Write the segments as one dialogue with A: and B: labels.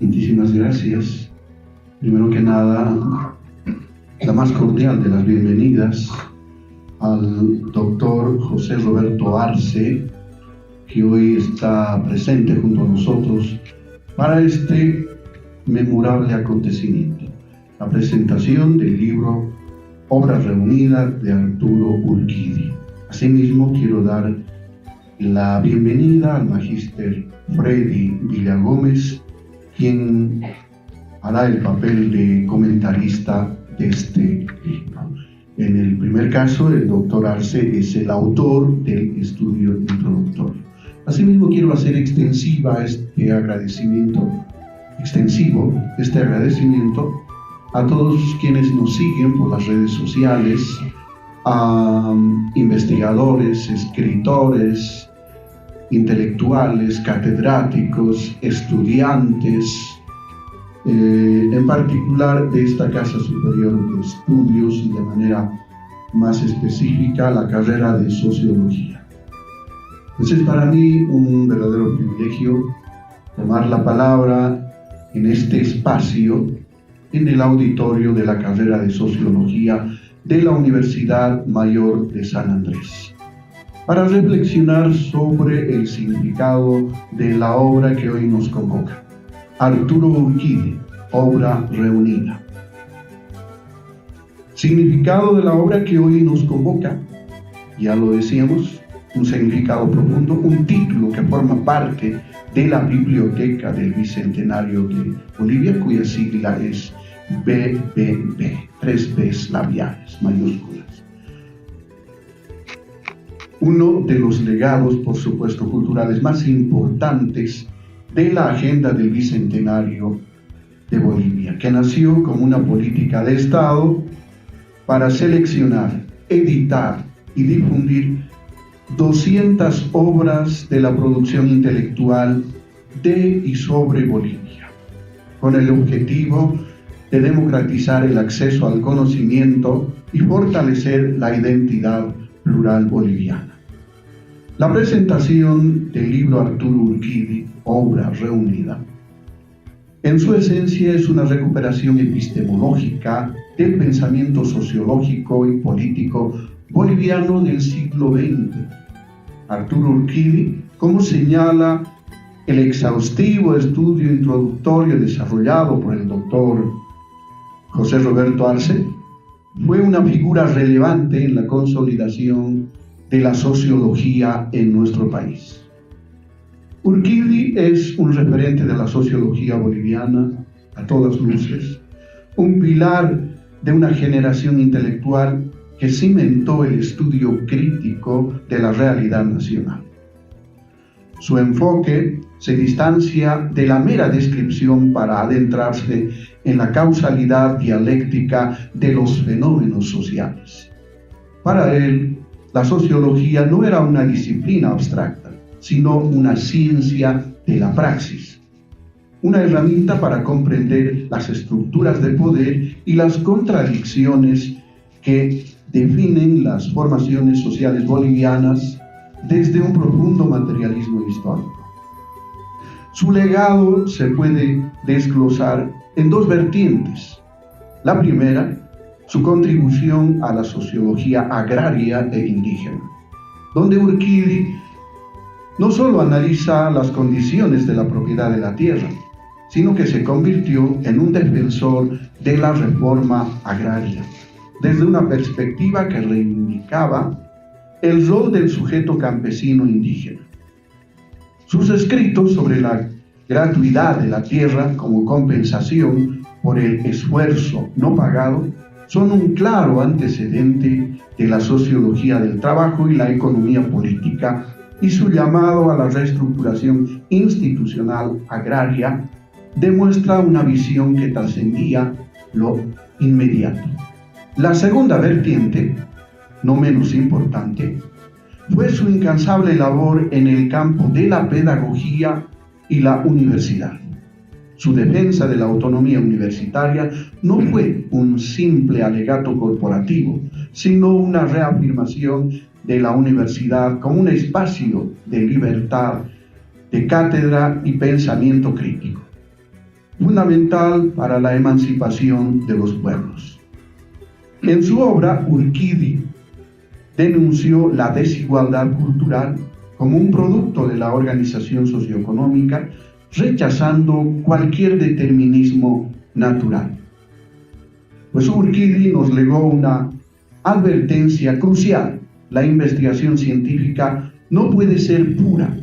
A: Muchísimas gracias. Primero que nada, la más cordial de las bienvenidas al doctor José Roberto Arce, que hoy está presente junto a nosotros para este memorable acontecimiento, la presentación del libro Obras Reunidas de Arturo Urquidi. Asimismo, quiero dar la bienvenida al magíster Freddy Villagómez, quien hará el papel de comentarista de este libro. En el primer caso, el doctor Arce es el autor del estudio introductorio. Asimismo, quiero hacer extensivo este agradecimiento a todos quienes nos siguen por las redes sociales, a investigadores, escritores, intelectuales, catedráticos, estudiantes, en particular de esta Casa Superior de Estudios y de manera más específica la carrera de Sociología. Pues es para mí un verdadero privilegio tomar la palabra en este espacio, en el auditorio de la carrera de Sociología de la Universidad Mayor de San Andrés, para reflexionar sobre el significado de la obra que hoy nos convoca, Arturo Urquidi, Obra Reunida. Significado de la obra que hoy nos convoca, ya lo decíamos, un significado profundo, un título que forma parte de la Biblioteca del Bicentenario de Bolivia, cuya sigla es BBB, 3 Bs labiales, mayúsculas. Uno de los legados, por supuesto, culturales más importantes de la agenda del Bicentenario de Bolivia, que nació como una política de Estado para seleccionar, editar y difundir 200 obras de la producción intelectual de y sobre Bolivia, con el objetivo de democratizar el acceso al conocimiento y fortalecer la identidad plural boliviana. La presentación del libro Arturo Urquidi, Obra Reunida, en su esencia es una recuperación epistemológica del pensamiento sociológico y político boliviano del siglo XX. Arturo Urquidi, como señala el exhaustivo estudio introductorio desarrollado por el doctor José Roberto Arce, fue una figura relevante en la consolidación de la sociología en nuestro país. Urquidi es un referente de la sociología boliviana a todas luces, un pilar de una generación intelectual que cimentó el estudio crítico de la realidad nacional. Su enfoque se distancia de la mera descripción para adentrarse en la causalidad dialéctica de los fenómenos sociales. Para él, la sociología no era una disciplina abstracta, sino una ciencia de la praxis, una herramienta para comprender las estructuras de poder y las contradicciones que definen las formaciones sociales bolivianas desde un profundo materialismo histórico. Su legado se puede desglosar en dos vertientes. La primera, su contribución a la sociología agraria e indígena, donde Urquidi no solo analiza las condiciones de la propiedad de la tierra, sino que se convirtió en un defensor de la reforma agraria, desde una perspectiva que reivindicaba el rol del sujeto campesino indígena. Sus escritos sobre la gratuidad de la tierra como compensación por el esfuerzo no pagado son un claro antecedente de la sociología del trabajo y la economía política, y su llamado a la reestructuración institucional agraria demuestra una visión que trascendía lo inmediato. La segunda vertiente, no menos importante, fue su incansable labor en el campo de la pedagogía y la universidad. Su defensa de la autonomía universitaria no fue un simple alegato corporativo, sino una reafirmación de la universidad como un espacio de libertad, de cátedra y pensamiento crítico. fundamental para la emancipación de los pueblos. En su obra, Urquidi denunció la desigualdad cultural como un producto de la organización socioeconómica, rechazando cualquier determinismo natural. Pues Urquidi nos legó una advertencia crucial: la investigación científica no puede ser pura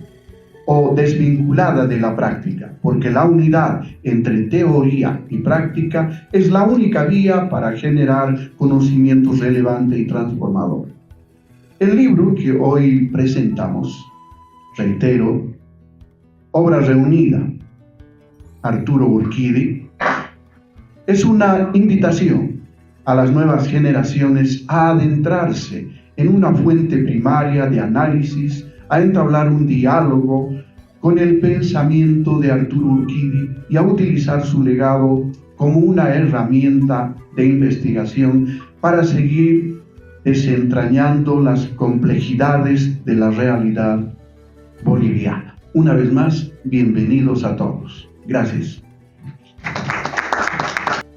A: o desvinculada de la práctica, porque la unidad entre teoría y práctica es la única vía para generar conocimiento relevante y transformador. El libro que hoy presentamos, reitero, Obra Reunida, Arturo Urquidi, es una invitación a las nuevas generaciones a adentrarse en una fuente primaria de análisis, a entablar un diálogo con el pensamiento de Arturo Urquidi y a utilizar su legado como una herramienta de investigación para seguir desentrañando las complejidades de la realidad boliviana. Una vez más, bienvenidos a todos. Gracias.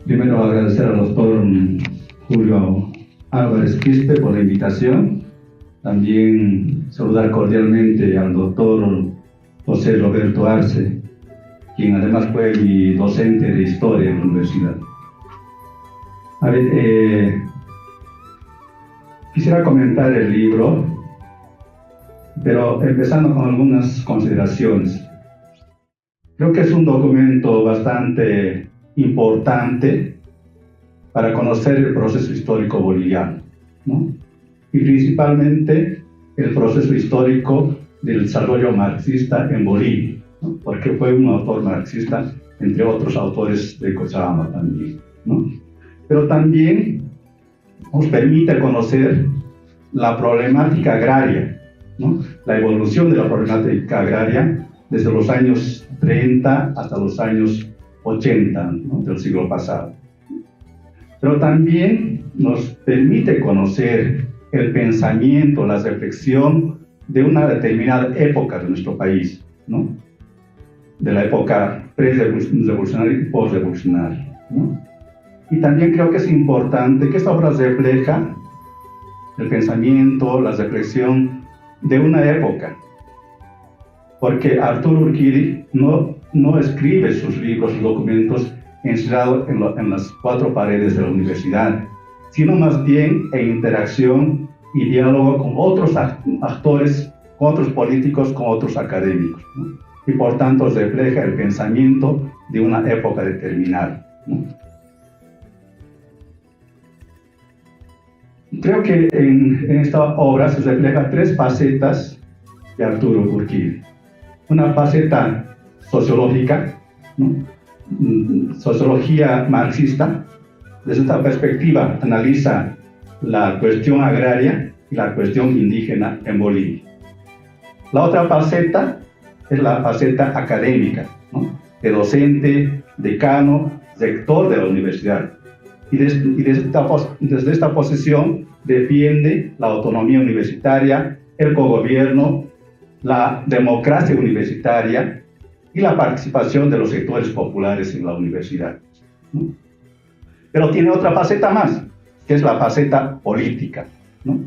B: Primero agradecer al doctor Julio Álvarez Quispe por la invitación. También saludar cordialmente al doctor José Roberto Arce, quien además fue mi docente de historia en la universidad. A ver, quisiera comentar el libro, pero empezando con algunas consideraciones. Creo que es un documento bastante importante para conocer el proceso histórico boliviano, ¿no? Y principalmente el proceso histórico del desarrollo marxista en Bolivia, ¿no? Porque fue un autor marxista, entre otros autores de Cochabamba también, ¿no? Pero también nos permite conocer la problemática agraria, ¿no? La evolución de la problemática agraria desde los años 30 hasta los años 80, ¿no? Del siglo pasado. Pero también nos permite conocer el pensamiento, la reflexión de una determinada época de nuestro país, ¿no? De la época pre-revolucionaria y post-revolucionaria, ¿no? Y también creo que es importante que esta obra refleja el pensamiento, la reflexión de una época, porque Arturo Urquidi no escribe sus libros, sus documentos encerrado en las cuatro paredes de la universidad, sino más bien en interacción y diálogo con otros actores, con otros políticos, con otros académicos, ¿no? Y por tanto refleja el pensamiento de una época determinada, ¿no? Creo que en esta obra se reflejan tres facetas de Arturo Urquidi. Una faceta sociológica, ¿no? Sociología marxista. Desde esta perspectiva analiza la cuestión agraria y la cuestión indígena en Bolivia. La otra faceta es la faceta académica, ¿no? De docente, decano, rector de la universidad. Y desde esta posición defiende la autonomía universitaria, el cogobierno, la democracia universitaria y la participación de los sectores populares en la universidad, ¿no? Pero tiene otra faceta más, que es la faceta política, ¿no?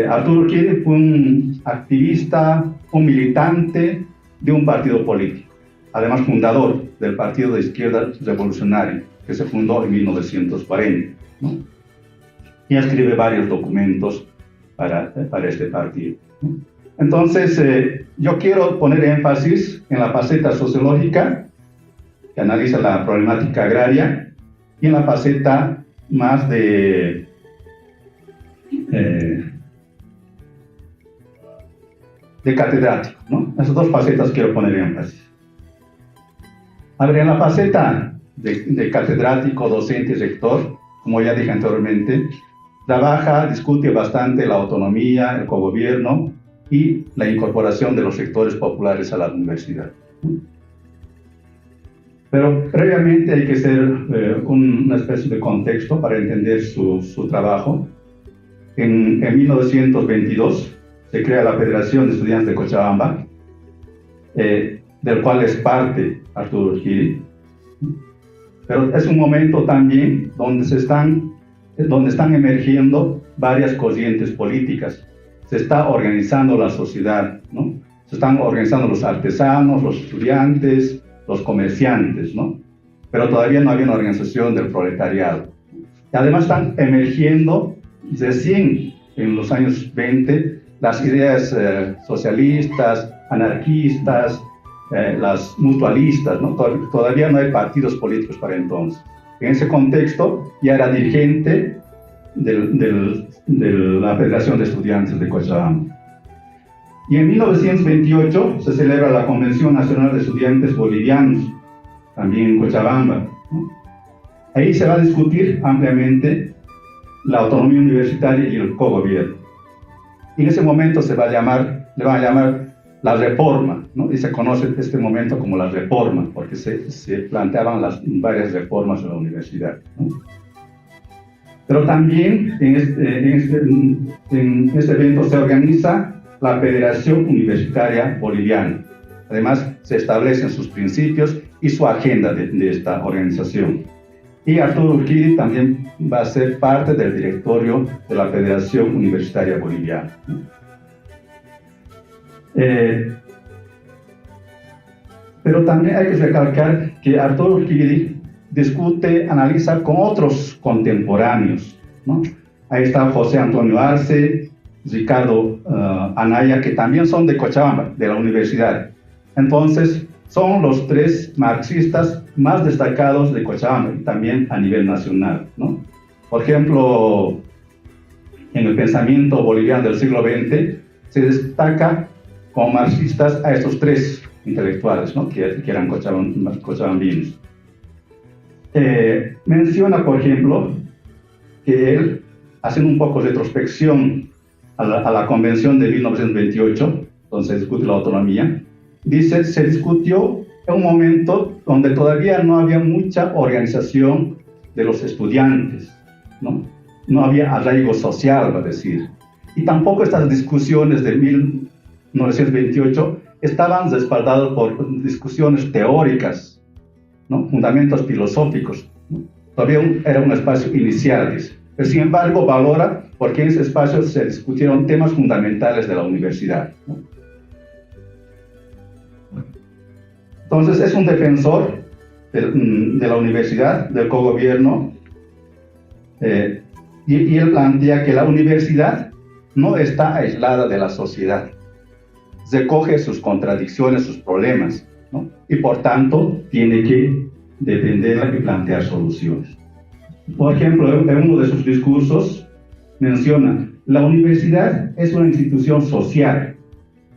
B: Arturo Urquidi fue un activista, un militante de un partido político, además fundador del Partido de Izquierda Revolucionario, que se fundó en 1940, ¿no? Y escribe varios documentos para este partido, ¿no? Entonces, yo quiero poner énfasis en la faceta sociológica, que analiza la problemática agraria, y en la faceta más de catedrático, ¿no? Esas dos facetas quiero poner énfasis. A ver, en la faceta de catedrático, docente y rector, como ya dije anteriormente, discute bastante la autonomía, el cogobierno y la incorporación de los sectores populares a la universidad. Pero previamente hay que hacer una especie de contexto para entender su trabajo. En 1922 se crea la Federación de Estudiantes de Cochabamba, del cual es parte Arturo Urquidi, Pero es un momento también donde están emergiendo varias corrientes políticas. Se está organizando la sociedad, ¿no? Se están organizando los artesanos, los estudiantes, los comerciantes, ¿no? Pero todavía no había una organización del proletariado. Y además están emergiendo recién en los años 20 las ideas socialistas, anarquistas, las mutualistas, ¿no? Todavía no hay partidos políticos para entonces. En ese contexto ya era dirigente de la Federación de Estudiantes de Cochabamba. Y en 1928 se celebra la Convención Nacional de Estudiantes Bolivianos, también en Cochabamba, ¿no? Ahí se va a discutir ampliamente la autonomía universitaria y el cogobierno. Y en ese momento le van a llamar la reforma, ¿no? Y se conoce este momento como la reforma, porque se planteaban varias reformas en la universidad, ¿no? Pero también en este evento se organiza la Federación Universitaria Boliviana. Además, se establecen sus principios y su agenda de esta organización. Y Arturo Urquidi también va a ser parte del directorio de la Federación Universitaria Boliviana. Pero también hay que recalcar que Arturo Urquidi analiza con otros contemporáneos, ¿no? Ahí está José Antonio Arce, Ricardo Anaya, que también son de Cochabamba, de la universidad. Entonces, son los tres marxistas más destacados de Cochabamba y también a nivel nacional, ¿no? Por ejemplo, en el pensamiento boliviano del siglo XX se destaca como marxistas a estos tres intelectuales, ¿no? que eran cochabambinos. Menciona, por ejemplo, que él, haciendo un poco de retrospección a la Convención de 1928, donde se discute la autonomía, dice, se discutió en un momento donde todavía no había mucha organización de los estudiantes, ¿no? No había arraigo social, va a decir. Y tampoco estas discusiones de 1928 estaban respaldadas por discusiones teóricas, ¿no? Fundamentos filosóficos, ¿no? Todavía era un espacio inicial, dice. Pero sin embargo valora porque en ese espacio se discutieron temas fundamentales de la universidad, ¿no? Entonces es un defensor de la universidad, del cogobierno, y él plantea que la universidad no está aislada de la sociedad, recoge sus contradicciones, sus problemas, ¿no? Y por tanto tiene que defenderla y plantear soluciones. Por ejemplo, en uno de sus discursos menciona, la universidad es una institución social,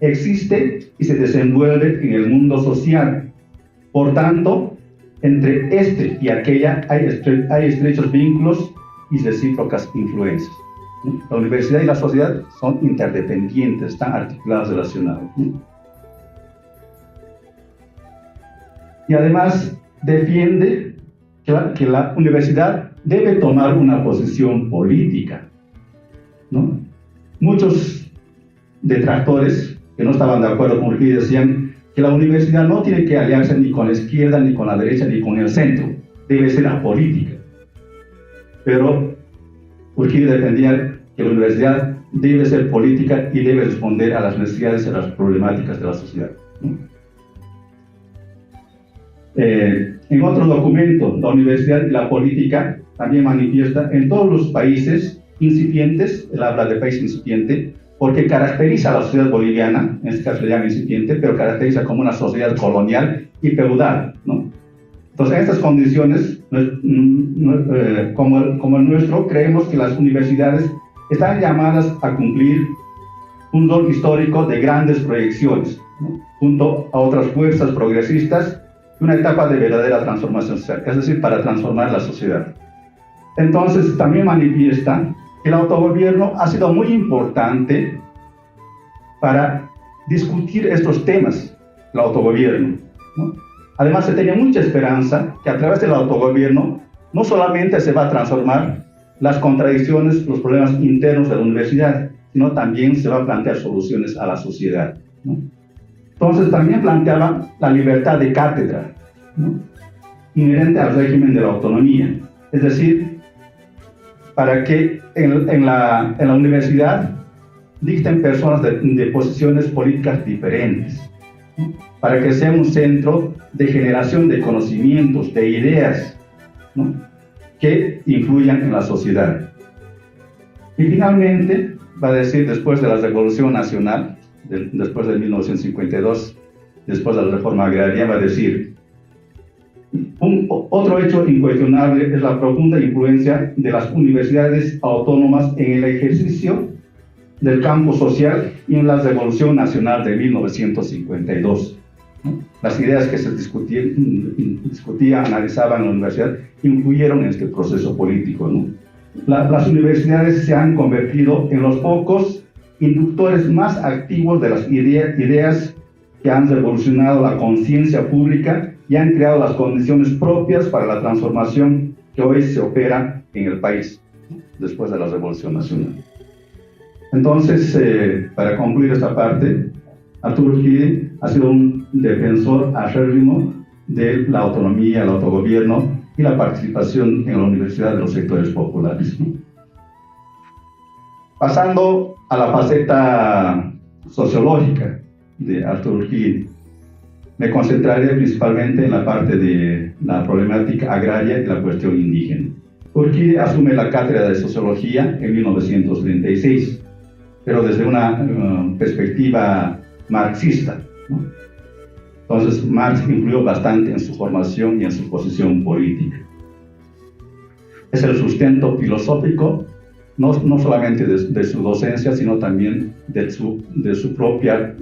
B: existe y se desenvuelve en el mundo social. Por tanto, entre este y aquella hay estrechos vínculos y recíprocas influencias, ¿no? La universidad y la sociedad son interdependientes, están articulados, relacionados, ¿no? Y además defiende que la universidad debe tomar una posición política, ¿no? Muchos detractores que no estaban de acuerdo con Urquidi decían que la universidad no tiene que aliarse ni con la izquierda, ni con la derecha, ni con el centro, debe ser apolítica. Pero Urquidi defendía que la universidad debe ser política y debe responder a las necesidades y a las problemáticas de la sociedad, ¿no? En otro documento, la universidad y la política también manifiesta en todos los países incipientes, él habla de país incipiente, porque caracteriza a la sociedad boliviana, en este caso se llama incipiente, pero caracteriza como una sociedad colonial y feudal, ¿no? Entonces, en estas condiciones, como el nuestro, creemos que las universidades están llamadas a cumplir un rol histórico de grandes proyecciones, ¿no? Junto a otras fuerzas progresistas, una etapa de verdadera transformación social, es decir, para transformar la sociedad. Entonces, también manifiesta que el autogobierno ha sido muy importante para discutir estos temas, el autogobierno, ¿no? Además, se tenía mucha esperanza que a través del autogobierno no solamente se va a transformar las contradicciones, los problemas internos de la universidad, sino también se va a plantear soluciones a la sociedad, ¿no? Entonces, también planteaba la libertad de cátedra, ¿no? inherente al régimen de la autonomía. Es decir, para que en la universidad dicten personas de posiciones políticas diferentes, ¿no? Para que sea un centro de generación de conocimientos, de ideas, ¿no? Que influyan en la sociedad. Y finalmente, va a decir, después de la Revolución Nacional, después de 1952, después de la reforma agraria, va a decir, otro hecho incuestionable es la profunda influencia de las universidades autónomas en el ejercicio del campo social y en la Revolución Nacional de 1952. ¿No? Las ideas que se discutían, analizaban en la universidad, influyeron en este proceso político, ¿no? Las universidades se han convertido en los pocos inductores más activos de las ideas que han revolucionado la conciencia pública y han creado las condiciones propias para la transformación que hoy se opera en el país, ¿no? Después de la Revolución Nacional. Entonces, para concluir esta parte, Arturo Urquidi ha sido un defensor acérrimo de la autonomía, el autogobierno y la participación en la universidad de los sectores populares, ¿no? Pasando a la faceta sociológica de Arturo Urquidi, me concentraré principalmente en la parte de la problemática agraria y la cuestión indígena. Urquidi asume la cátedra de sociología en 1936, pero desde una perspectiva marxista, ¿no? Entonces, Marx influyó bastante en su formación y en su posición política. Es el sustento filosófico, no solamente de su docencia, sino también de su propia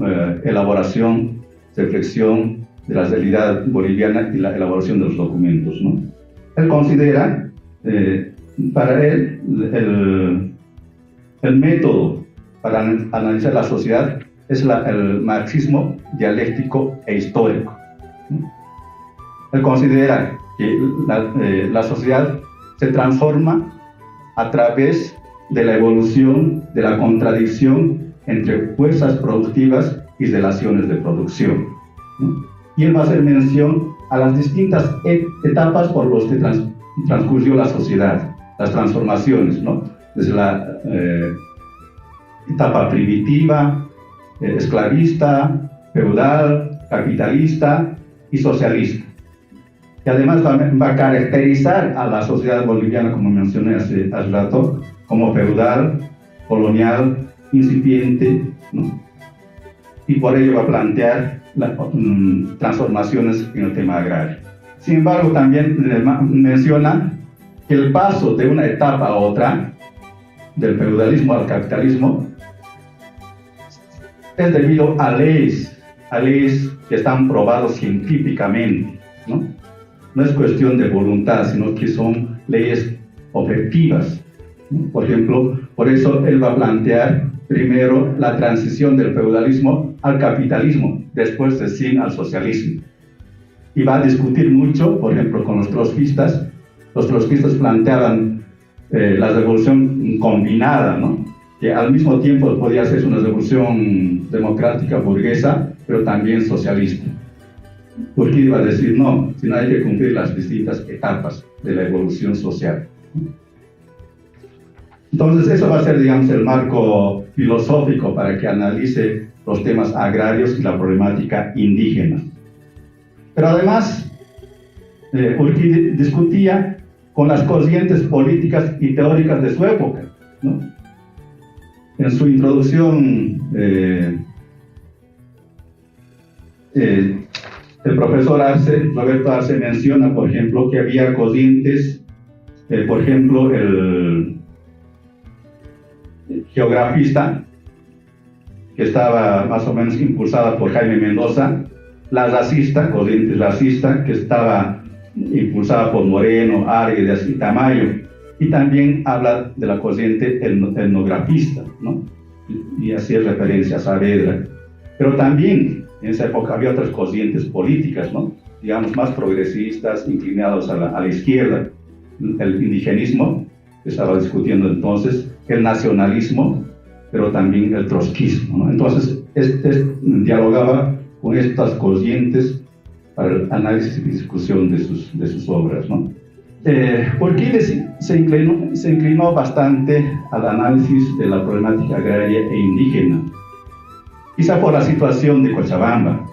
B: elaboración, reflexión de la realidad boliviana y la elaboración de los documentos, ¿no? Él considera, para él, el método para analizar la sociedad es el marxismo dialéctico e histórico, ¿no? Él considera que la sociedad se transforma a través de la evolución, de la contradicción entre fuerzas productivas y relaciones de producción, ¿no? Y él va a hacer mención a las distintas etapas por las que transcurrió la sociedad, las transformaciones, ¿no? Desde la etapa primitiva, esclavista, feudal, capitalista y socialista. Y además va a caracterizar a la sociedad boliviana, como mencioné hace rato, como feudal, colonial, incipiente, ¿no? Y por ello va a plantear transformaciones en el tema agrario. Sin embargo, también menciona que el paso de una etapa a otra, del feudalismo al capitalismo, es debido a leyes que están probadas científicamente, ¿no? No es cuestión de voluntad, sino que son leyes objetivas, ¿no? Por ejemplo, por eso él va a plantear primero la transición del feudalismo al capitalismo, después de al socialismo. Y va a discutir mucho, por ejemplo, con los trotskistas. Los trotskistas planteaban la revolución combinada, ¿no? Que al mismo tiempo podía ser una revolución democrática burguesa, pero también socialista. Urquidi va a decir, no, sino hay que cumplir las distintas etapas de la evolución social. Entonces, eso va a ser, digamos, el marco filosófico para que analice los temas agrarios y la problemática indígena. Pero además, Urquidi discutía con las corrientes políticas y teóricas de su época, ¿no? En su introducción, el profesor Roberto Arce menciona, por ejemplo, que había corrientes, por ejemplo, el geografista, que estaba más o menos impulsada por Jaime Mendoza, la racista, corriente racista, que estaba impulsada por Moreno, Arguedas y Tamayo, y también habla de la corriente etnografista, ¿no? Y hacía referencia a Saavedra. Pero también en esa época había otras corrientes políticas, ¿no? Digamos, más progresistas, inclinados a la izquierda. El indigenismo, que estaba discutiendo entonces, el nacionalismo, pero también el trotskismo, ¿no? Entonces, dialogaba con estas corrientes para el análisis y discusión de sus obras, ¿no? Urquidi se inclinó bastante al análisis de la problemática agraria e indígena, quizá por la situación de Cochabamba.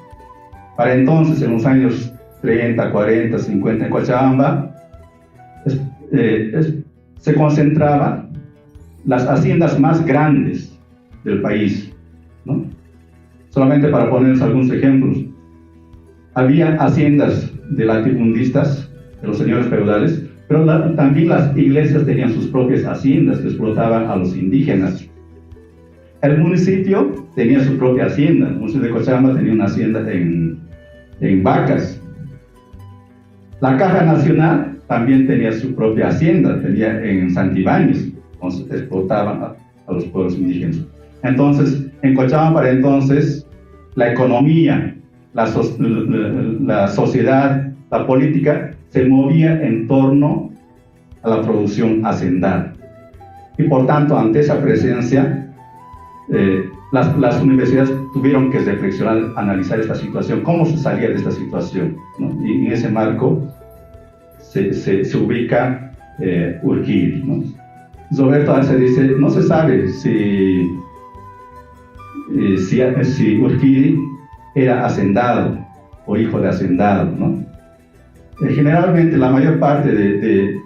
B: Para entonces, en los años 30, 40, 50, en Cochabamba, se concentraban las haciendas más grandes del país, ¿no? Solamente para ponerles algunos ejemplos, había haciendas de latifundistas, de los señores feudales, pero también las iglesias tenían sus propias haciendas que explotaban a los indígenas. El municipio tenía su propia hacienda. El municipio de Cochabamba tenía una hacienda en Vacas. La Caja Nacional también tenía su propia hacienda, tenía en Santibáñez, entonces explotaban a los pueblos indígenas. Entonces, en Cochabamba para entonces, la economía, la sociedad, la política se movía en torno a la producción hacendal. Y por tanto, ante esa presencia, las universidades tuvieron que reflexionar, analizar esta situación, cómo se salía de esta situación, ¿no? Y en ese marco se ubica Urquidi, ¿no? Roberto Arce dice, no se sabe si Urquidi era hacendado o hijo de hacendado, ¿no? Generalmente la mayor parte de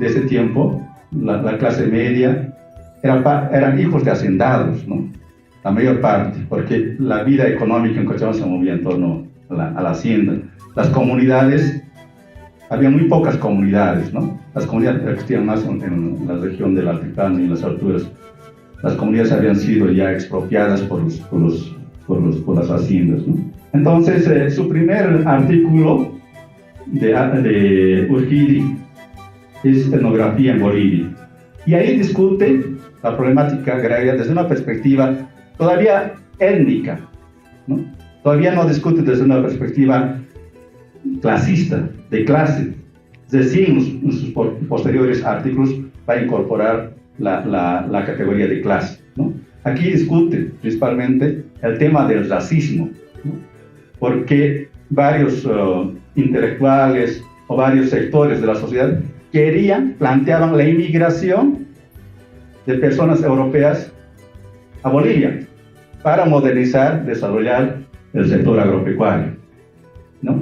B: ese tiempo, la clase media, eran hijos de hacendados, ¿no? La mayor parte, porque la vida económica en Cochabamba se movía en torno a la hacienda. Las comunidades, había muy pocas comunidades, ¿no? Las comunidades existían más en la región del altiplano y en las alturas. Las comunidades habían sido ya expropiadas por las haciendas, ¿no? Entonces, su primer artículo de Urquidi es Etnografía en Bolivia. Y ahí discute la problemática agraria desde una perspectiva todavía étnica, ¿no? Todavía no discute desde una perspectiva clasista, de clase. Es decir, en sus posteriores artículos va a incorporar la categoría de clase, ¿no? Aquí discute principalmente el tema del racismo, ¿no? Porque varios intelectuales o varios sectores de la sociedad planteaban la inmigración de personas europeas a Bolivia para modernizar, desarrollar el sector agropecuario, ¿no?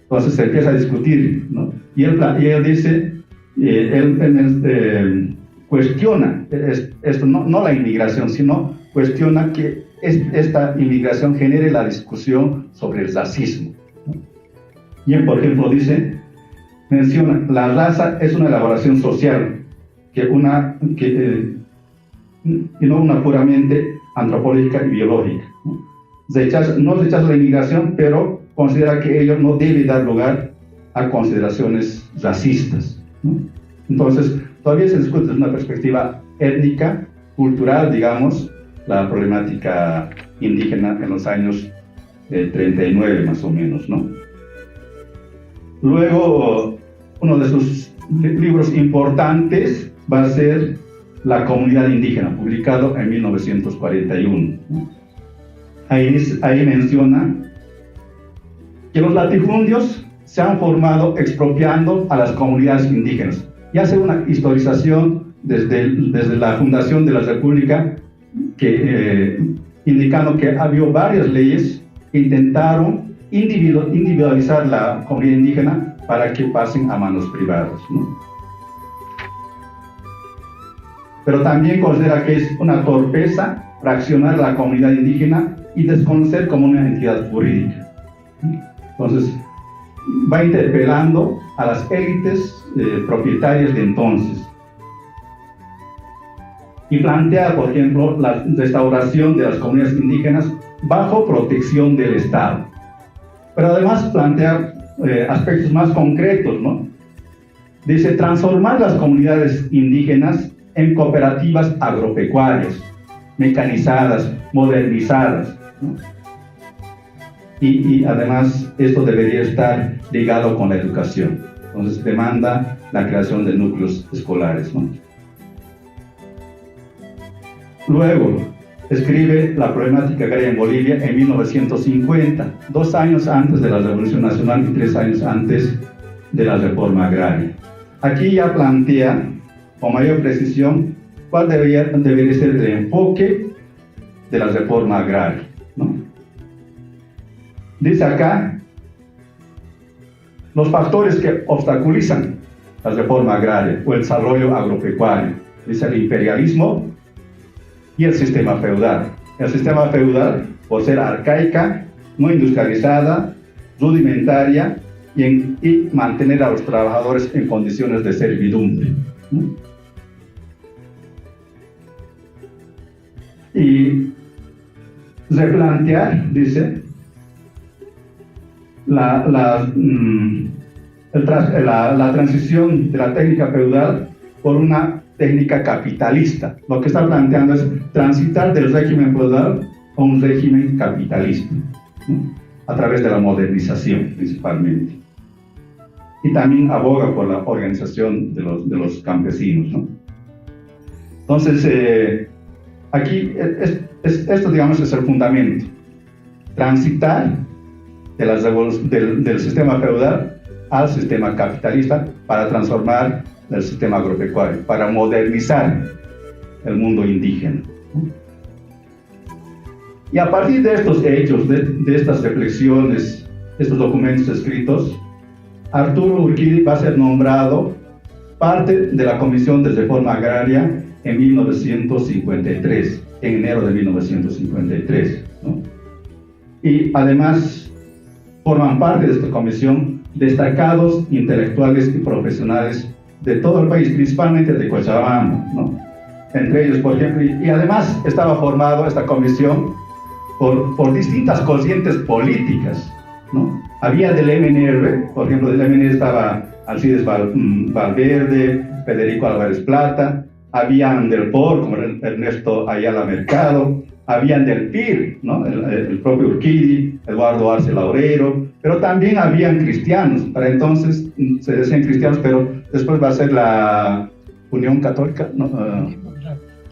B: Entonces se empieza a discutir, ¿no? Y él dice, cuestiona esto, no la inmigración, sino cuestiona que esta inmigración genere la discusión sobre el racismo, ¿no? Y él, por ejemplo, menciona, la raza es una elaboración social, y no una puramente antropológica y biológica, ¿no? No rechaza la inmigración, pero considera que ello no debe dar lugar a consideraciones racistas, ¿no? Entonces, todavía se discute desde una perspectiva étnica, cultural, digamos, la problemática indígena en los años 39 más o menos, ¿no? Luego, uno de sus libros importantes va a ser La Comunidad Indígena, publicado en 1941, ¿no? Ahí menciona que los latifundios se han formado expropiando a las comunidades indígenas y hace una historización desde la fundación de la República, indicando que había varias leyes que intentaron individualizar la comunidad indígena para que pasen a manos privadas, ¿no? Pero también considera que es una torpeza fraccionar la comunidad indígena y desconocer como una entidad jurídica. Entonces, va interpelando a las élites propietarias de entonces. Y plantea, por ejemplo, la restauración de las comunidades indígenas bajo protección del Estado. Pero además plantea aspectos más concretos, ¿no? Dice, transformar las comunidades indígenas en cooperativas agropecuarias, mecanizadas, modernizadas, ¿no? Y además esto debería estar ligado con la educación. Entonces demanda la creación de núcleos escolares, ¿no? Luego, escribe la problemática agraria en Bolivia en 1950, 2 años antes de la Revolución Nacional y 3 años antes de la reforma agraria. Aquí ya plantea con mayor precisión cuál debería ser el enfoque de la reforma agraria, ¿no? Dice acá los factores que obstaculizan la reforma agraria o el desarrollo agropecuario. Dice el imperialismo y el sistema feudal. El sistema feudal, por ser arcaica, no industrializada, rudimentaria y mantener a los trabajadores en condiciones de servidumbre, ¿no? Y replantear, dice, la transición de la técnica feudal por una técnica capitalista. Lo que está planteando es transitar del régimen feudal a un régimen capitalista, ¿no? A través de la modernización principalmente. Y también aboga por la organización de los campesinos, ¿no? Entonces, aquí esto, digamos, es el fundamento. Transitar del sistema feudal al sistema capitalista para transformar el sistema agropecuario, para modernizar el mundo indígena, ¿no? Y a partir de estos hechos, de estas reflexiones, estos documentos escritos, Arturo Urquidi va a ser nombrado parte de la Comisión de Reforma Agraria en 1953, en enero de 1953, ¿no? Y además forman parte de esta comisión destacados intelectuales y profesionales de todo el país, principalmente de Cochabamba, ¿no? Entre ellos, por ejemplo, y además estaba formado esta comisión por distintas corrientes políticas, ¿no? Había del MNR, por ejemplo, del MNR estaba Alcides Valverde, Federico Álvarez Plata, habían del POR, como Ernesto Ayala Mercado, habían del PIR, ¿no? El propio Urquidi, Eduardo Arce Laureiro, pero también habían cristianos. Para entonces se decían cristianos, pero después va a ser la Unión Católica, ¿no?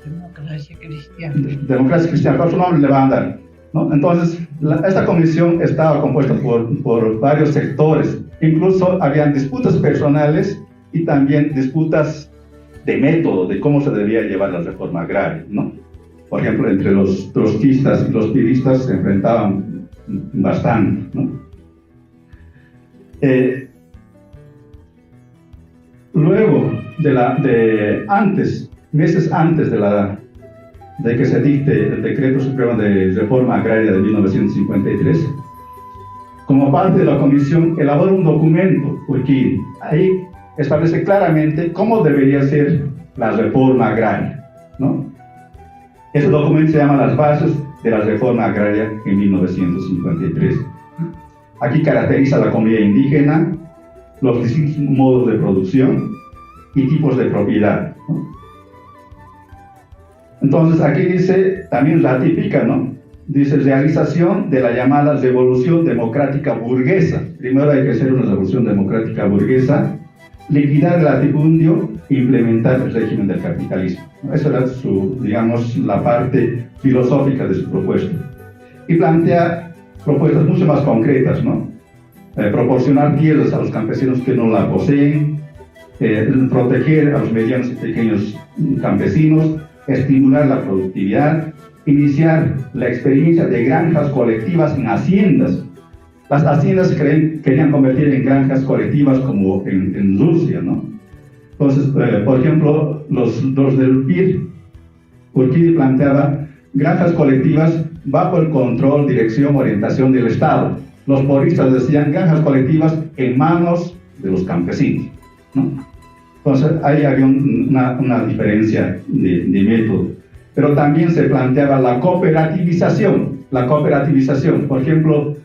C: Democracia Cristiana.
B: Democracia Cristiana, ¿cuál su nombre le van a dar, ¿no? Entonces, esta comisión estaba compuesta por varios sectores. Incluso habían disputas personales y también disputas de método, de cómo se debía llevar la reforma agraria, ¿no? Por ejemplo, entre los trotskistas y los piristas se enfrentaban bastante, ¿no? Luego meses antes de que se dicte el Decreto Supremo de Reforma Agraria de 1953, como parte de la comisión elabora un documento, Urquidi. Ahí establece claramente cómo debería ser la reforma agraria, ¿no? Ese documento se llama Las Bases de la Reforma Agraria en 1953. Aquí caracteriza la comunidad indígena, los distintos modos de producción y tipos de propiedad, ¿no? Entonces aquí dice, también ratifica, ¿no? Dice, realización de la llamada revolución democrática burguesa. Primero hay que hacer una revolución democrática burguesa, liquidar el latifundio e implementar el régimen del capitalismo. Esa era digamos, la parte filosófica de su propuesta. Y plantea propuestas mucho más concretas, ¿no? Proporcionar tierras a los campesinos que no la poseen, proteger a los medianos y pequeños campesinos, estimular la productividad, iniciar la experiencia de granjas colectivas en haciendas. Las haciendas querían convertir en granjas colectivas como en Rusia, ¿no? Entonces, por ejemplo, los del PIR, Urquidi planteaba granjas colectivas bajo el control, dirección, orientación del Estado. Los poristas decían granjas colectivas en manos de los campesinos, ¿no? Entonces, ahí había una diferencia de método. Pero también se planteaba la cooperativización. Por ejemplo,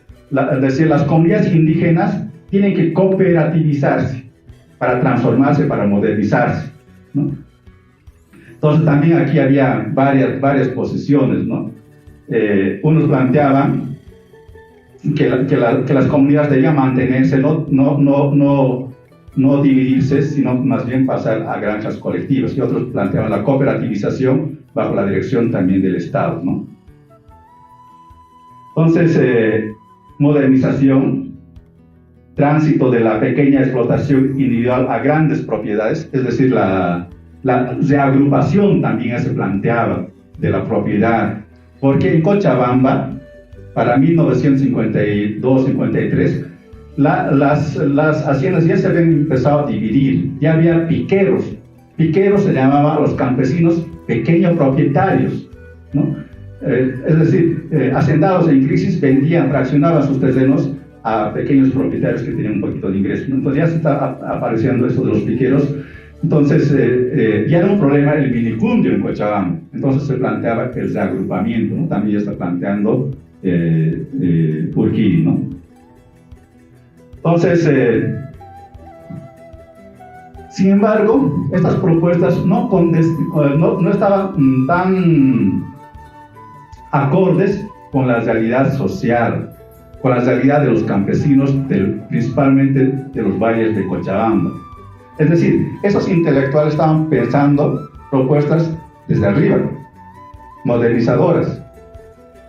B: decir, las comunidades indígenas tienen que cooperativizarse para transformarse, para modernizarse, ¿no? Entonces también aquí había varias posiciones, ¿no? Unos planteaban que las comunidades debían mantenerse, no dividirse, sino más bien pasar a granjas colectivas, y otros planteaban la cooperativización bajo la dirección también del Estado, ¿no? Entonces, modernización, tránsito de la pequeña explotación individual a grandes propiedades, es decir, la reagrupación también se planteaba de la propiedad, porque en Cochabamba, para 1952-53, las haciendas ya se habían empezado a dividir, ya había piqueros. Piqueros se llamaban a los campesinos pequeños propietarios, ¿no? Es decir, hacendados en crisis vendían, fraccionaban sus terrenos a pequeños propietarios que tenían un poquito de ingreso, ¿no? Entonces ya se está apareciendo esto de los piqueros. Entonces ya era un problema el minifundio en Cochabamba. Entonces se planteaba el reagrupamiento, ¿no? También ya está planteando Urquidi, ¿no? Entonces, sin embargo, estas propuestas no estaban tan acordes con la realidad social, con la realidad de los campesinos, principalmente de los valles de Cochabamba. Es decir, esos intelectuales estaban pensando propuestas desde arriba, modernizadoras,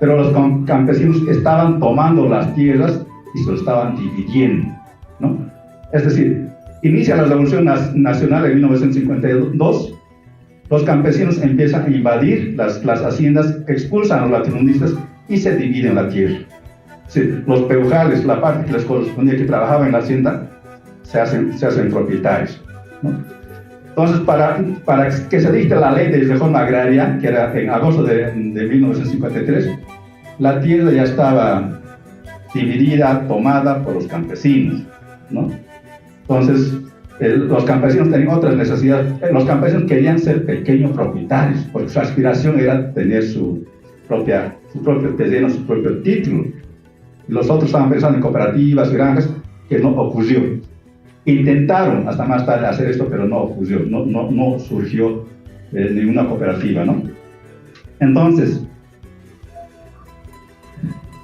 B: pero los campesinos estaban tomando las tierras y se lo estaban dividiendo, ¿no? Es decir, inicia la Revolución Nacional en 1952, los campesinos empiezan a invadir las haciendas, expulsan a los latifundistas y se dividen la tierra. Sí, los peujales, la parte que les correspondía que trabajaba en la hacienda, se hacen propietarios, ¿no? Entonces, para que se dicte la ley de reforma agraria, que era en agosto de 1953, la tierra ya estaba dividida, tomada por los campesinos, ¿no? Entonces, los campesinos tenían otras necesidades. Los campesinos querían ser pequeños propietarios, porque su aspiración era tener su propio terreno, su propio título. Los otros estaban pensando en cooperativas, granjas, que no ocurrió. Intentaron hasta más tarde hacer esto, pero no ocurrió, no surgió ninguna cooperativa, ¿no? Entonces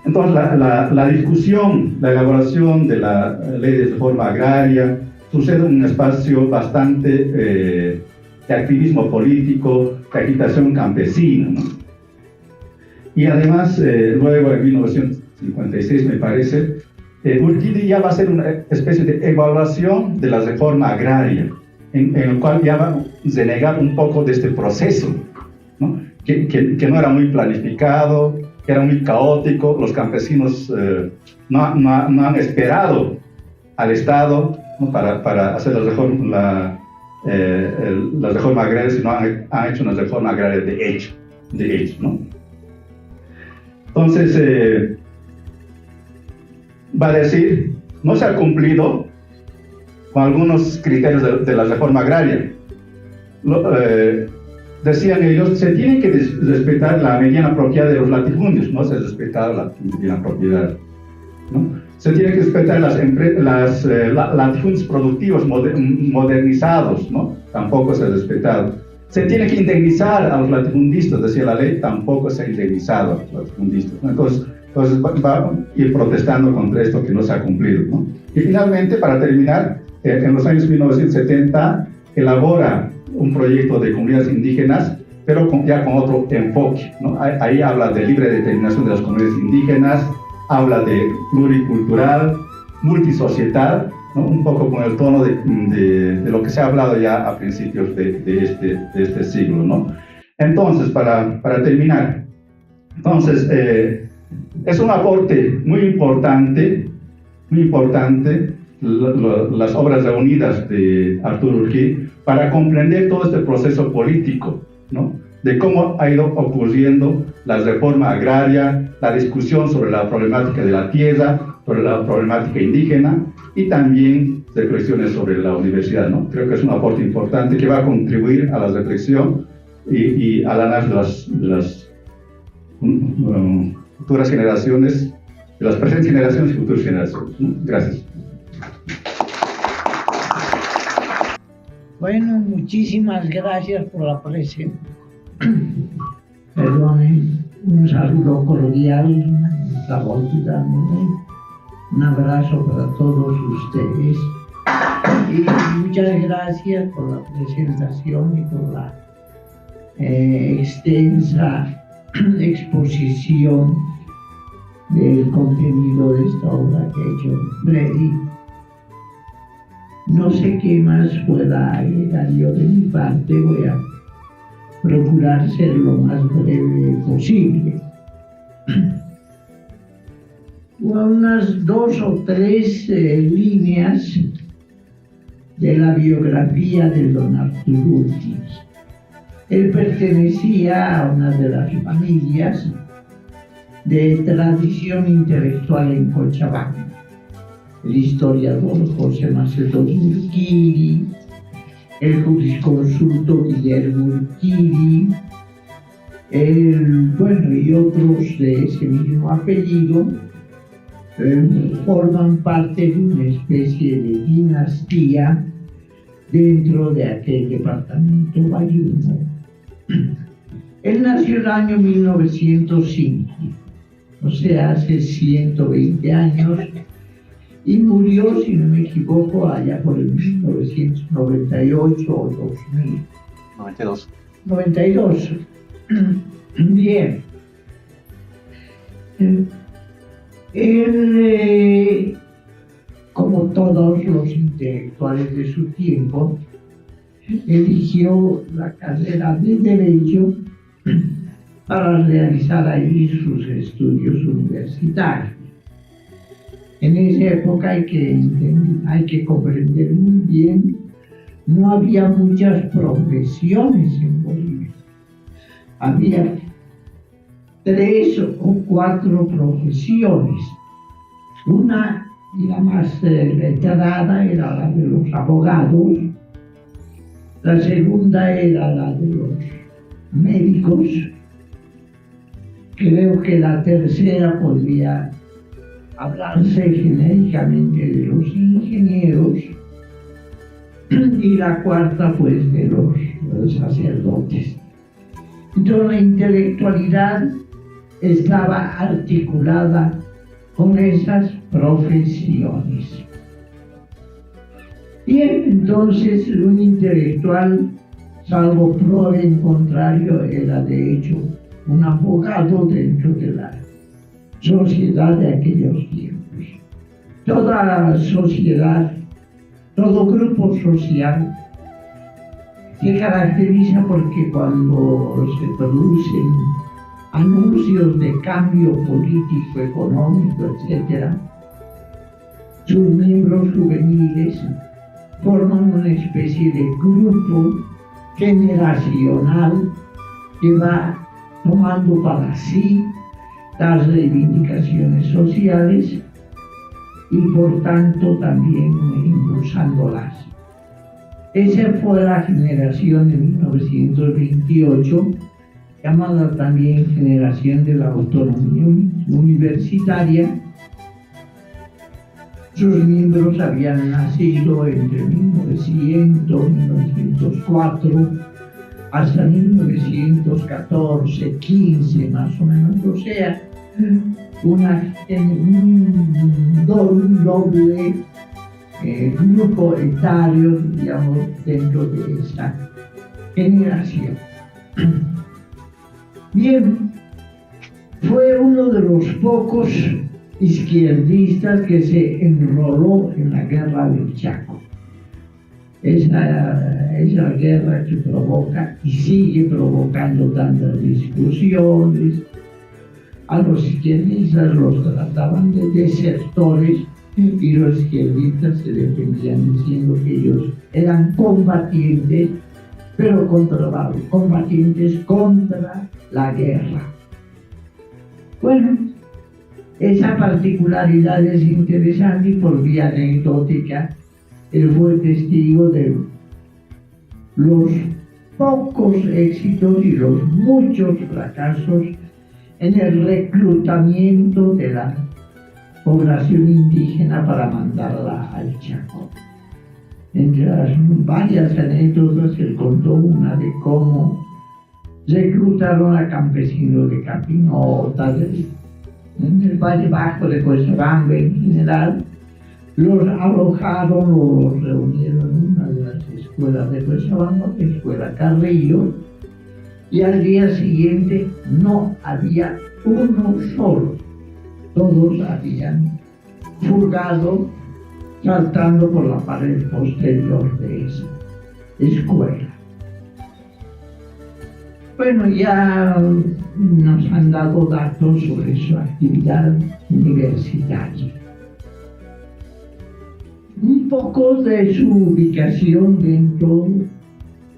B: la discusión, la elaboración de la ley de reforma agraria sucede en un espacio bastante de activismo político, de agitación campesina, ¿no? Y además, luego en 1956, me parece, Urquidi ya va a hacer una especie de evaluación de la reforma agraria, en el cual ya va a denegar un poco de este proceso, ¿no? Que no era muy planificado, que era muy caótico. Los campesinos no han esperado al Estado, ¿no? para hacer la reforma agraria, sino han hecho una reforma agraria de hecho, ¿no? Entonces, va a decir, no se ha cumplido con algunos criterios de la reforma agraria. Decían ellos, se tiene que respetar la mediana propiedad de los latifundios, no se ha respetado la mediana propiedad, ¿no? Se tiene que respetar los latifundios productivos modernizados, ¿no? Tampoco se ha respetado. Se tiene que indemnizar a los latifundistas, decía la ley, tampoco se ha indemnizado a los latifundistas, ¿no? Entonces va a ir protestando contra esto que no se ha cumplido, ¿no? Y finalmente, para terminar, en los años 1970 elabora un proyecto de comunidades indígenas, pero ya con otro enfoque, ¿no? Ahí habla de libre determinación de las comunidades indígenas, habla de pluricultural, multisocietal, ¿no? Un poco con el tono de lo que se ha hablado ya a principios de este siglo, ¿no? Entonces, para terminar, es un aporte muy importante, las obras reunidas de Arturo Urquidi para comprender todo este proceso político, ¿no? De cómo ha ido ocurriendo la reforma agraria, la discusión sobre la problemática de la tierra, sobre la problemática indígena y también reflexiones sobre la universidad, ¿no? Creo que es un aporte importante que va a contribuir a la reflexión y al análisis de las futuras generaciones, de las presentes generaciones y futuras generaciones, ¿no? Gracias.
C: Bueno, muchísimas gracias por la presencia. Perdonen, un saludo cordial, la volta, un abrazo para todos ustedes y muchas gracias por la presentación y por extensa exposición del contenido de esta obra que ha hecho Freddy. No sé qué más pueda agregar yo de mi parte, voy a procurar ser lo más breve posible. Unas 2 o 3 líneas de la biografía de don Arturo Urtiz. Él pertenecía a una de las familias de tradición intelectual en Cochabamba. El historiador José Macedonio Urquidi, el jurisconsulto Guillermo Urquidi, y otros de ese mismo apellido, forman parte de una especie de dinastía dentro de aquel departamento bayuno. Él nació en el año 1905, o sea, hace 120 años, y murió, si no me equivoco, allá por el 1998 o 2000.
D: 92.
C: 92. Bien. Él, como todos los intelectuales de su tiempo, eligió la carrera de Derecho para realizar allí sus estudios universitarios. En esa época hay que comprender muy bien, no había muchas profesiones en Bolivia. Había 3 o 4 profesiones. Una, y la más letrada, era la de los abogados. La segunda era la de los médicos. Creo que la tercera podría hablarse genéricamente de los ingenieros, y la cuarta, pues, de los sacerdotes. Entonces, la intelectualidad estaba articulada con esas profesiones. Bien, entonces, un intelectual, salvo prueba en contrario, era de hecho un abogado dentro de la sociedad de aquellos tiempos. Toda la sociedad, todo grupo social se caracteriza porque cuando se producen anuncios de cambio político, económico, etc., sus miembros juveniles forman una especie de grupo generacional que va tomando para sí las reivindicaciones sociales y por tanto también impulsándolas. Esa fue la generación de 1928, llamada también generación de la autonomía universitaria. Sus miembros habían nacido entre 1900, 1904, hasta 1914, 15 más o menos, o sea, un doble grupo etario, digamos, dentro de esa generación. Bien, fue uno de los pocos izquierdistas que se enroló en la guerra del Chaco. Esa guerra que provoca y sigue provocando tantas discusiones. A los izquierdistas los trataban de desertores y los izquierdistas se defendían diciendo que ellos eran combatientes, pero combatientes contra la guerra. Bueno, esa particularidad es interesante y por vía anecdótica él fue testigo de los pocos éxitos y los muchos fracasos en el reclutamiento de la población indígena para mandarla al Chaco. Entre las varias anécdotas, él contó una de cómo reclutaron a campesinos de Capinota, en el Valle Bajo de Cochabamba en general, los alojaron o los reunieron en una de las escuelas de Cochabamba, la escuela Carrillo, y al día siguiente no había uno solo. Todos habían fugado saltando por la pared posterior de esa escuela. Bueno, ya nos han dado datos sobre su actividad universitaria. Un poco de su ubicación dentro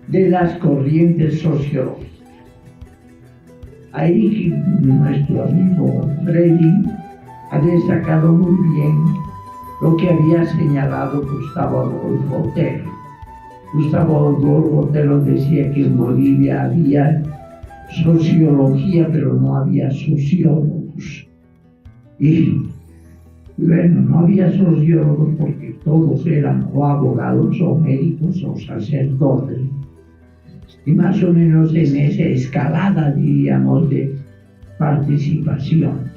C: de las corrientes sociológicas. Ahí nuestro amigo Freddy ha destacado muy bien lo que había señalado Gustavo Adolfo Otero. Gustavo Adolfo Otero decía que en Bolivia había sociología, pero no había sociólogos. Y bueno, no había sociólogos porque todos eran o abogados o médicos o sacerdotes. Y más o menos en esa escalada, diríamos, de participación.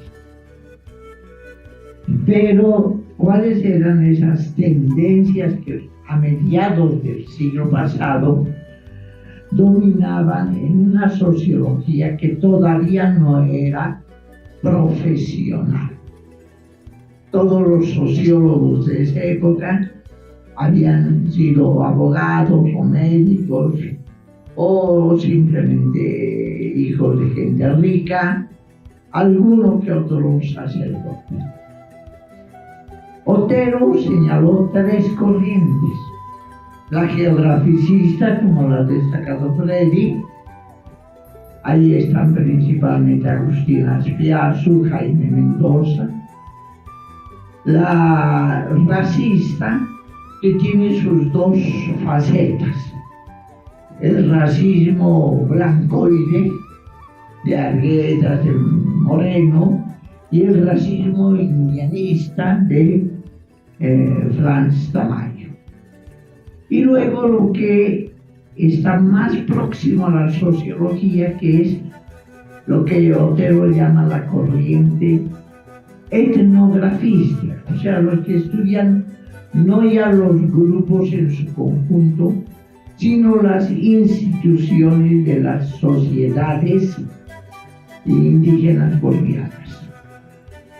C: Pero, ¿cuáles eran esas tendencias que a mediados del siglo pasado dominaban en una sociología que todavía no era profesional? Todos los sociólogos de esa época habían sido abogados o médicos o simplemente hijos de gente rica, alguno que otro sacerdote. Otero señaló tres corrientes: la geograficista, como la ha destacado Freddy, ahí están principalmente Agustín Azpiazu, Jaime Mendoza; la racista, que tiene sus dos facetas: el racismo blancoide de Arguedas, de Moreno, y el racismo indianista de Franz Tamayo. Y luego lo que está más próximo a la sociología, que es lo que Otero llama la corriente etnografista, o sea, los que estudian no ya los grupos en su conjunto, sino las instituciones de las sociedades indígenas bolivianas.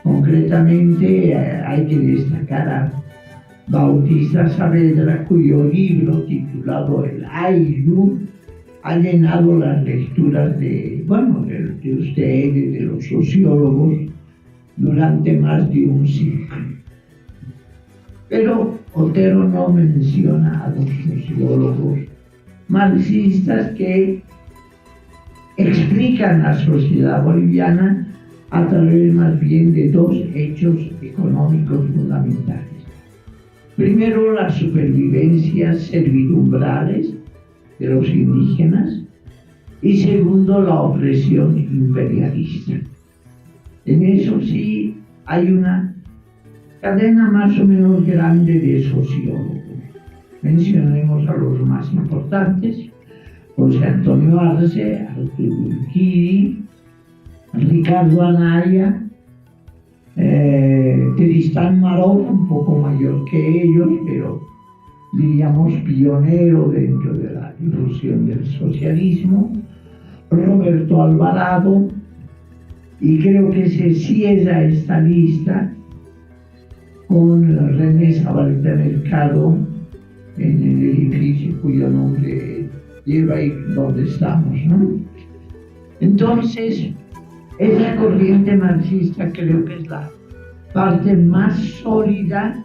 C: Concretamente, hay que destacar a Bautista Saavedra, cuyo libro titulado El Ayllu ha llenado las lecturas de ustedes, de los sociólogos, durante más de un siglo. Pero Otero no menciona a los sociólogos marxistas que explican la sociedad boliviana a través más bien de dos hechos económicos fundamentales. Primero, las supervivencias servidumbrales de los indígenas, y segundo, la opresión imperialista. En eso sí hay una cadena más o menos grande de sociólogos. Mencionemos a los más importantes: José Antonio Arce, Arturo Urquidi, Ricardo Anaya, Tristán Maroff, un poco mayor que ellos, pero diríamos pionero dentro de la difusión del socialismo, Roberto Alvarado, y creo que se cierra esta lista con René Zabaleta Mercado en el edificio cuyo nombre lleva ahí donde estamos, ¿no? Entonces, esa corriente marxista creo que es la parte más sólida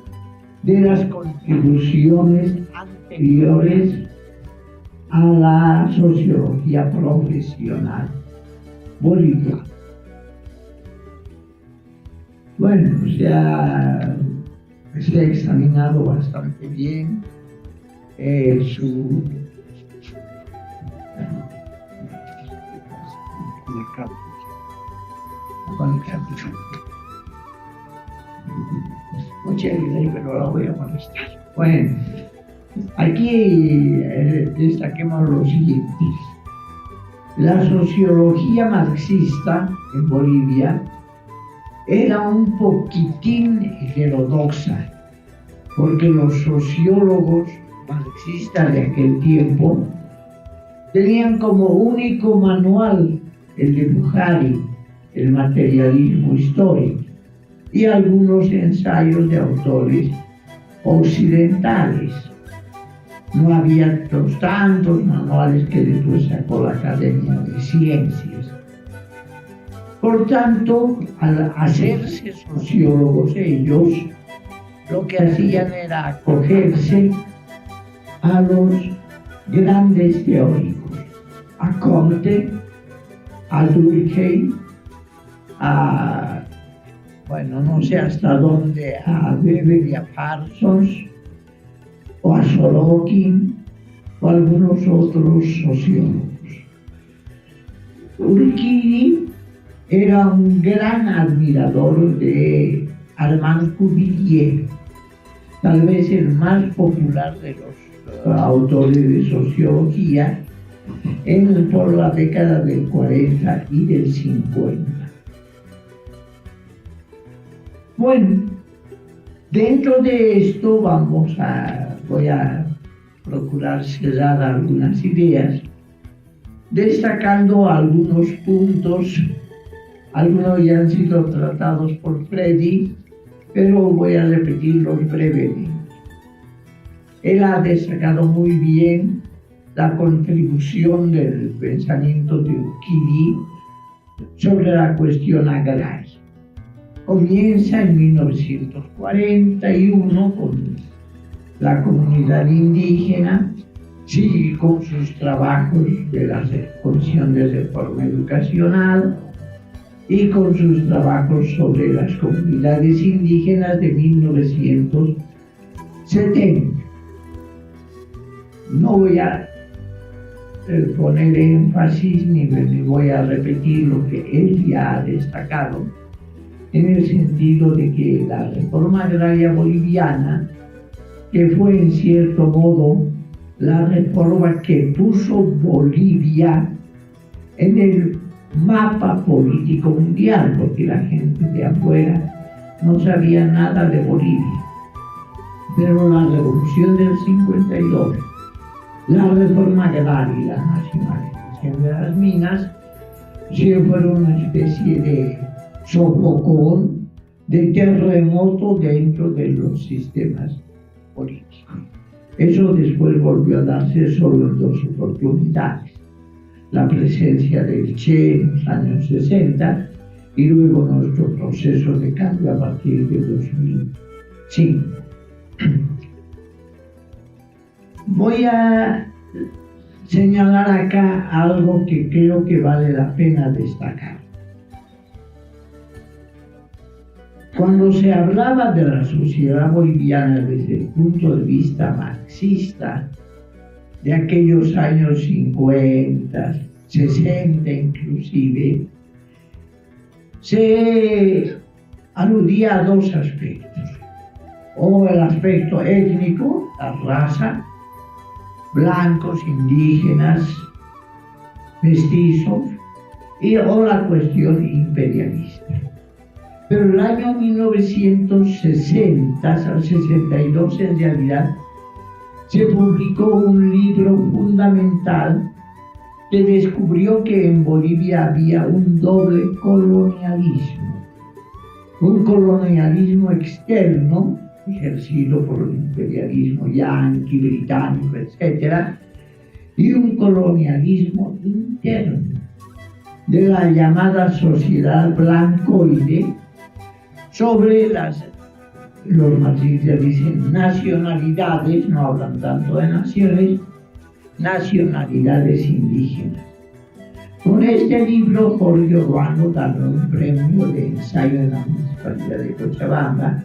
C: de las contribuciones anteriores a la sociología profesional boliviana. Bueno, pues ya se ha examinado bastante bien su muchas gracias, pero la voy a molestar. Bueno, aquí destaquemos lo siguiente: la sociología marxista en Bolivia era un poquitín heterodoxa, porque los sociólogos marxistas de aquel tiempo tenían como único manual el de Bukhari, el materialismo histórico, y algunos ensayos de autores occidentales. No había tantos manuales que después sacó la Academia de Ciencias. Por tanto, al hacerse sociólogos ellos, lo que hacían era acogerse a los grandes teóricos, a Comte, a Durkheim, no sé hasta dónde, a Weber y a Parsons, o a Sorokin, o a algunos otros sociólogos. Urquidi era un gran admirador de Armand Cuvillier, tal vez el más popular de los autores de sociología por la década del 40 y del 50. Bueno, dentro de esto voy a procurar cerrar algunas ideas, destacando algunos puntos. Algunos ya han sido tratados por Freddy, pero voy a repetirlos brevemente. Él ha destacado muy bien la contribución del pensamiento de Urquidi sobre la cuestión agraria. Comienza en 1941 con la comunidad indígena, sigue con sus trabajos de la Comisión de Reforma Educacional y con sus trabajos sobre las comunidades indígenas de 1970. No voy a poner énfasis ni voy a repetir lo que él ya ha destacado, en el sentido de que la reforma agraria boliviana, que fue en cierto modo la reforma que puso Bolivia en el mapa político mundial, porque la gente de afuera no sabía nada de Bolivia. Pero la revolución del 52, la reforma agraria y la nacionalización de las minas, sí fueron una especie de sofocón, de terremoto dentro de los sistemas políticos. Eso después volvió a darse solo en 2 oportunidades: la presencia del Che en los años 60 y luego nuestro proceso de cambio a partir de 2005. Voy a señalar acá algo que creo que vale la pena destacar. Cuando se hablaba de la sociedad boliviana desde el punto de vista marxista, de aquellos años 50, 60 inclusive, se aludía a 2 aspectos: o el aspecto étnico, la raza, blancos, indígenas, mestizos, o la cuestión imperialista. Pero el año 1960 al 62 en realidad se publicó un libro fundamental que descubrió que en Bolivia había un doble colonialismo. Un colonialismo externo, ejercido por el imperialismo yanqui, británico, etc., y un colonialismo interno de la llamada sociedad blancoide sobre los marxistas dicen nacionalidades, no hablan tanto de naciones, nacionalidades indígenas. Con este libro, Jorge Urbano ganó un premio de ensayo en la Municipalidad de Cochabamba.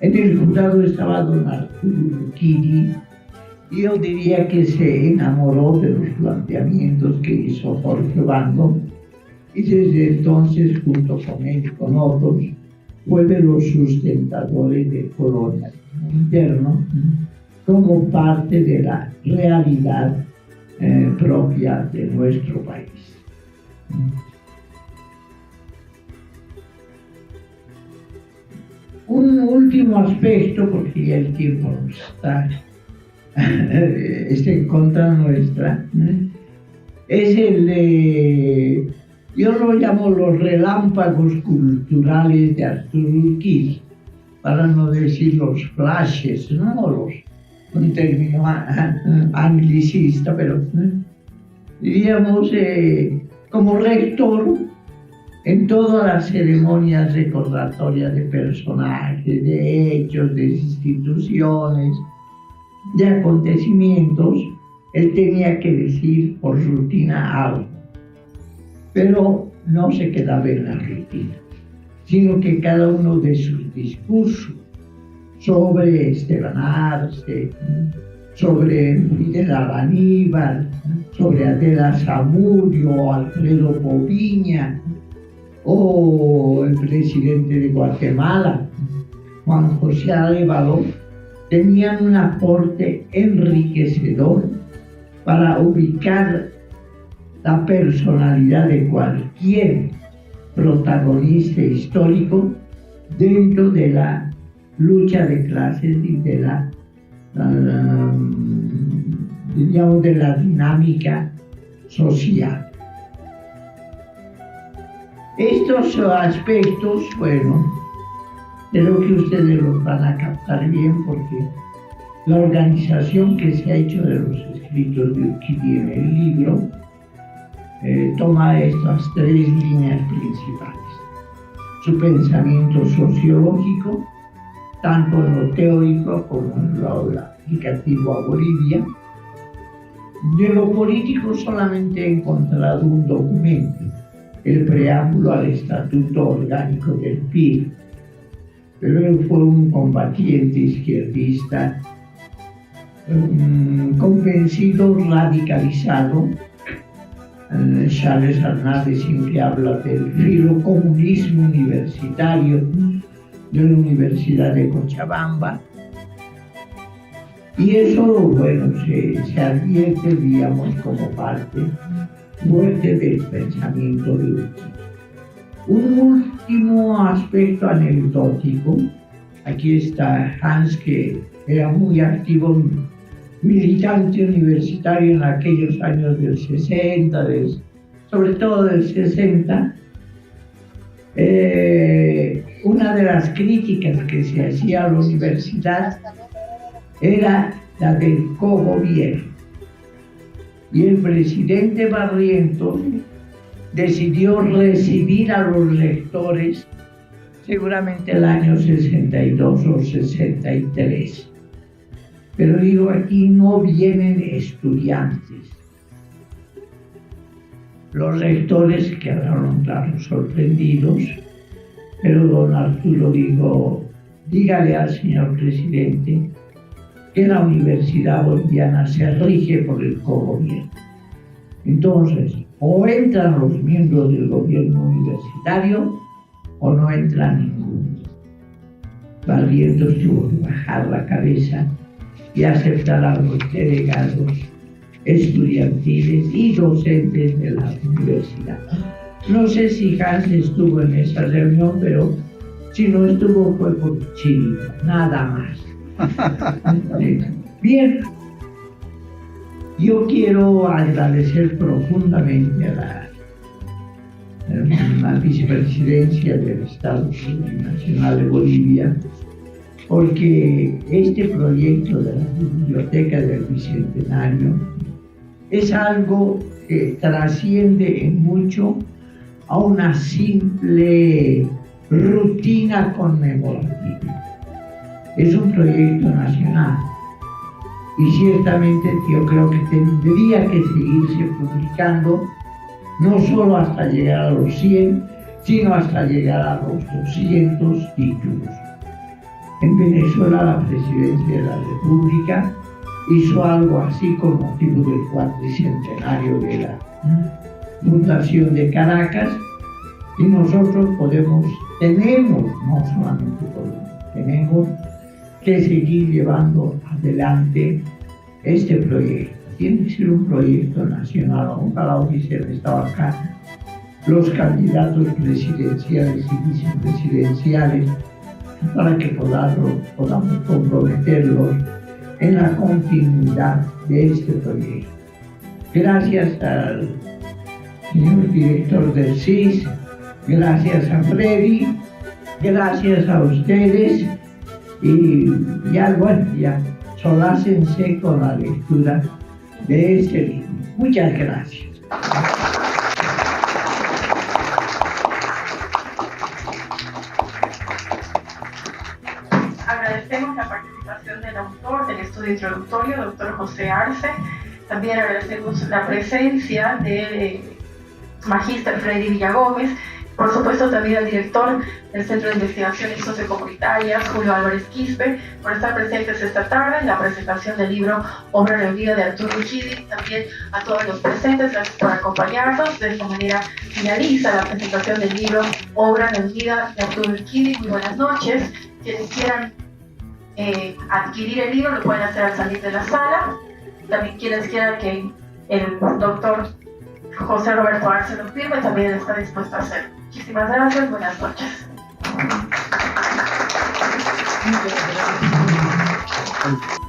C: En el jurado estaba don Arturo Urquidi, y yo diría que se enamoró de los planteamientos que hizo Jorge Urbano, y desde entonces, junto con él y con otros, fue de los sustentadores del colonialismo interno como parte de la realidad propia de nuestro país. Un último aspecto, porque ya el tiempo está en contra nuestra, es el de, yo lo llamo los relámpagos culturales de Arturo Urquiz, para no decir los flashes, ¿no? Un término anglicista, pero diríamos como rector en todas las ceremonias recordatorias de personajes, de hechos, de instituciones, de acontecimientos, él tenía que decir por rutina algo, pero no se quedaba en la rutina, sino que cada uno de sus discursos sobre Esteban Arce, sobre Fidel Araníbar, sobre Adela Zamudio, Alfredo Poviña, o el presidente de Guatemala, Juan José Arévalo, tenían un aporte enriquecedor para ubicar la personalidad de cualquier protagonista histórico dentro de la lucha de clases y de la, digamos, de la dinámica social. Estos aspectos, bueno, creo que ustedes los van a captar bien porque la organización que se ha hecho de los escritos de Urquiz en el libro toma estas tres líneas principales. Su pensamiento sociológico, tanto en lo teórico como en lo aplicativo a Bolivia. De lo político solamente he encontrado un documento, el preámbulo al Estatuto Orgánico del PIB, pero él fue un combatiente izquierdista, convencido, radicalizado. Charles Hernández siempre habla del filocomunismo universitario de la Universidad de Cochabamba, y eso, bueno, se advierte, digamos, como parte fuerte del pensamiento de Urquiz. Un último aspecto anecdótico, aquí está Hans, que era muy activo, militante universitario en aquellos años del 60, sobre todo del 60. Una de las críticas que se hacía a la universidad era la del cogobierno. Y el presidente Barrientos decidió recibir a los lectores seguramente el año 62 o 63. Pero digo, aquí no vienen estudiantes. Los lectores quedaron, claro, sorprendidos, pero don Arturo dijo, dígale al señor presidente que la Universidad Boliviana se rige por el cogobierno. Entonces, o entran los miembros del gobierno universitario o no entra ninguno. Barrientos tuvo que bajar la cabeza y aceptar a los delegados estudiantiles y docentes de la universidad. No sé si Hans estuvo en esa reunión, pero si no estuvo fue por chiripa, nada más. Bien, yo quiero agradecer profundamente a la vicepresidencia del Estado Nacional de Bolivia, porque este proyecto de la Biblioteca del Bicentenario es algo que trasciende en mucho a una simple rutina conmemorativa. Es un proyecto nacional y ciertamente yo creo que tendría que seguirse publicando, no solo hasta llegar a los 100, sino hasta llegar a los 200 títulos. En Venezuela la Presidencia de la República hizo algo así con motivo del cuatricentenario de la Fundación de Caracas, y nosotros tenemos, no solamente podemos, tenemos que seguir llevando adelante este proyecto. Tiene que ser un proyecto nacional. Ojalá hubiesen estado acá los candidatos presidenciales y vicepresidenciales para que podamos comprometerlos en la continuidad de este proyecto. Gracias al señor director del CIS, gracias a Freddy, gracias a ustedes y ya, bueno, ya solácense con la lectura de este libro. Muchas gracias.
D: Agradecemos la participación del autor del estudio introductorio, doctor José Arce. También agradecemos la presencia del magíster Freddy Villagómez, por supuesto también al director del Centro de Investigaciones Sociocomunitarias, Julio Álvarez Quispe, por estar presentes esta tarde en la presentación del libro Obra en el Vida de Arturo Uchidi. También a todos los presentes, gracias por acompañarnos. De esta manera finaliza la presentación del libro Obra en el Vida de Arturo Uchidi. Muy buenas noches. Quienes quieran adquirir el libro lo pueden hacer al salir de la sala. También quienes quieran que el doctor José Roberto Arce lo firme, también está dispuesto a hacerlo. Muchísimas gracias, buenas noches.
C: Muchas gracias.